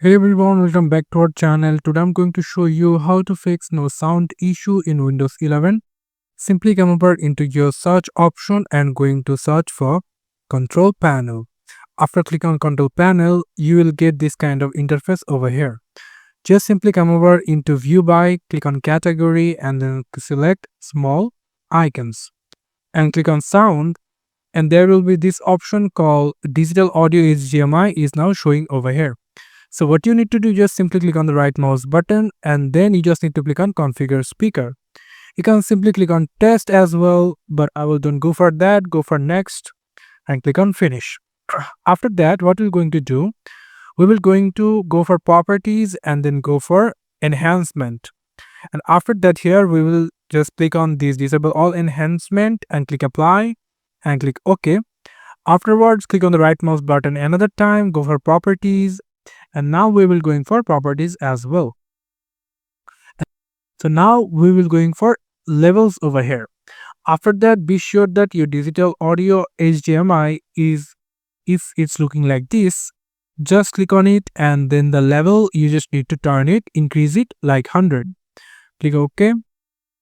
Hey everyone, welcome back to our channel. Today I'm going to show you how to fix no sound issue in Windows 11. Simply come over into your search option and going to search for control panel. After click on control panel, you will get this kind of interface over here. Just simply come over into view by, click on category and then select small icons and click on sound, and there will be this option called digital audio HDMI is now showing over here. So what you need to do, just simply click on the right mouse button and then you just need to click on configure speaker. You can simply click on test as well, but I will don't go for that, go for next and click on finish. After that, what we're going to do, we will going to go for properties and then go for enhancement. And after that here, we will just click on this disable all enhancement and click apply and click OK. Afterwards, click on the right mouse button another time, go for properties, and now we will going for properties as well. So now we will going for levels over here. After that, be sure that your digital audio HDMI is, if it's looking like this, just click on it and then the level you just need to turn it, increase it like 100. Click OK.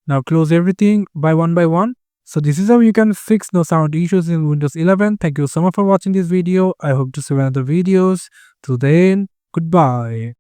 Now close everything by one. So this is how you can fix no sound issues in Windows 11. Thank you so much for watching this video. I hope to see you in other videos. Till then, goodbye.